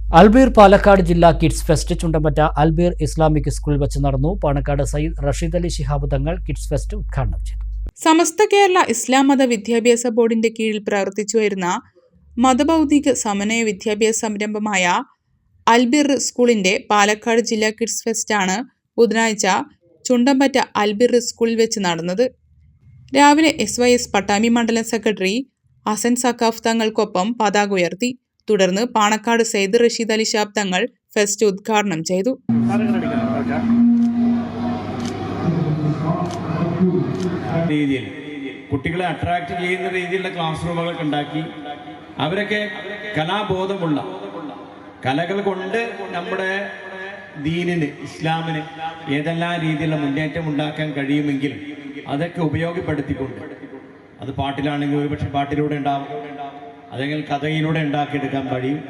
അൽബീർ പാലക്കാട് ജില്ലാ kids fest Chundampatta Albir Islamic സ്കൂളിൽ വെച്ച് നടന്നു. പാണക്കാട് സയ്യിദ് റഷീദ് അലി ശിഹാബ് തങ്ങൾ കിഡ്സ് ഫെസ്റ്റ് ഉദ്ഘാടനം ചെയ്തു. സമസ്ത കേരള ഇസ്ലാം മത വിദ്യാഭ്യാസ ബോർഡിന്റെ കീഴിൽ പ്രവർത്തിച്ചു വരുന്ന മതബൗദ്ധിക സമന്വയ വിദ്യാഭ്യാസ സംരംഭമായ അൽബീർ സ്കൂളിന്റെ പാലക്കാട് ജില്ലാ കിഡ്സ് ഫെസ്റ്റ് ആണ് ബുധനാഴ്ച ചുണ്ടമ്പറ്റ അൽബീർ സ്കൂളിൽ വെച്ച് നടന്നത്. രാവിലെ SYS പട്ടാമ്പി മണ്ഡലം സെക്രട്ടറി ഹസൻ സഖാഫ് തങ്ങൾക്കൊപ്പം പതാക ഉയർത്തി. തുടർന്ന് പാണക്കാട് സയ്യിദ് റഷീദ് അലി ശിഹാബ് തങ്ങൾ ഫെസ്റ്റ് ഉദ്ഘാടനം ചെയ്തു. രീതിയിൽ കുട്ടികളെ അട്രാക്ട് ചെയ്യുന്ന രീതിയിലുള്ള ക്ലാസ് റൂമുകളൊക്കെ ഉണ്ടാക്കി അവരൊക്കെ കലാബോധമുള്ള കലകൾ കൊണ്ട് നമ്മുടെ ദീനിന് ഇസ്ലാമിന് ഏതെല്ലാം രീതിയിലുള്ള മുന്നേറ്റം ഉണ്ടാക്കാൻ കഴിയുമെങ്കിൽ അതൊക്കെ ഉപയോഗപ്പെടുത്തിക്കൊണ്ട് അത് പാട്ടിലാണെങ്കിൽ ഒരുപക്ഷെ പാട്ടിലൂടെ ഉണ്ടാവും, അതെങ്കിൽ കഥയിലൂടെ ഉണ്ടാക്കിയെടുക്കാൻ കഴിയും,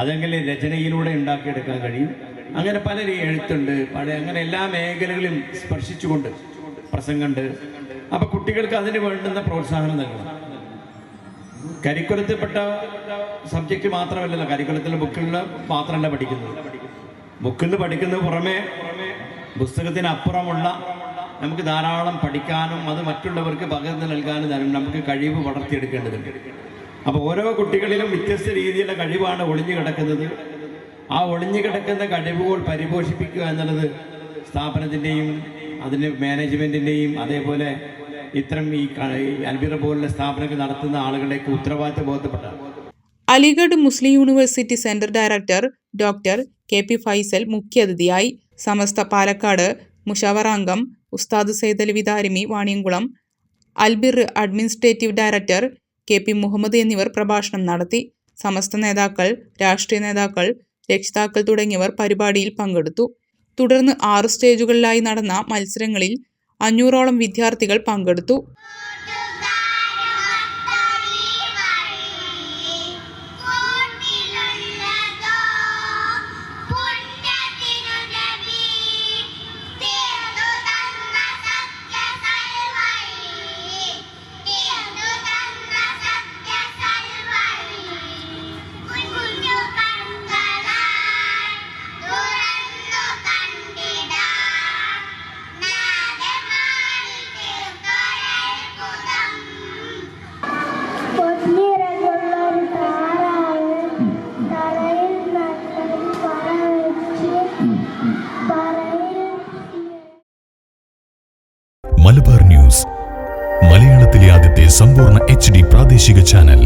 അതെങ്കിൽ രചനയിലൂടെ ഉണ്ടാക്കിയെടുക്കാൻ കഴിയും. അങ്ങനെ പല എഴുത്തുണ്ട്, അങ്ങനെ എല്ലാ മേഖലകളും സ്പർശിച്ചുകൊണ്ട് പ്രസംഗമുണ്ട്. അപ്പം കുട്ടികൾക്ക് അതിന് വേണ്ടുന്ന പ്രോത്സാഹനം നൽകണം. കരിക്കുലത്തിൽപ്പെട്ട സബ്ജക്റ്റ് മാത്രമല്ലല്ലോ, കരിക്കുലത്തിലെ ബുക്കിൽ മാത്രമല്ല പഠിക്കുന്നത്. ബുക്കിൽ നിന്ന് പഠിക്കുന്നത് പുറമെ പുസ്തകത്തിനപ്പുറമുള്ള നമുക്ക് ധാരാളം പഠിക്കാനും അത് മറ്റുള്ളവർക്ക് പകർന്നു നൽകാനും നമുക്ക് കഴിവ് വളർത്തിയെടുക്കേണ്ടതുണ്ട്. അപ്പോൾ ഓരോ കുട്ടികളിലും വ്യത്യസ്ത രീതിയിലുള്ള കഴിവാണ് ഒളിഞ്ഞു കിടക്കുന്നത്. ആ ഒളിഞ്ഞു കിടക്കുന്ന കഴിവുകൾ പരിപോഷിപ്പിക്കുക എന്നുള്ളത് സ്ഥാപനത്തിൻ്റെയും അതിൻ്റെ മാനേജ്മെൻറ്റിൻ്റെയും അതേപോലെ ഇത്തരം ഈ അൽബീർ പോലുള്ള സ്ഥാപനങ്ങൾ നടത്തുന്ന ആളുകളുടെയൊക്കെ ഉത്തരവാദിത്ത ബോധപ്പെട്ട Aligarh Muslim university centre director doctor KP Faisal മുഖ്യാതിഥിയായി. സമസ്ത പാലക്കാട് മുഷാവറാംഗം Ustad Sayyid Ali Vidarimi Vaniyamkulam, Albir administrative director KP Muhammad എന്നിവർ പ്രഭാഷണം നടത്തി. സമസ്ത നേതാക്കൾ, രാഷ്ട്രീയ നേതാക്കൾ, രക്ഷിതാക്കൾ തുടങ്ങിയവർ പരിപാടിയിൽ പങ്കെടുത്തു. തുടർന്ന് 6 സ്റ്റേജുകളിലായി നടന്ന മത്സരങ്ങളിൽ 500ഓളം വിദ്യാർത്ഥികൾ പങ്കെടുത്തു. മലബാർ ന്യൂസ്, മലയാളത്തിലെ ആദ്യത്തെ സമ്പൂർണ്ണ HD പ്രാദേശിക ചാനൽ.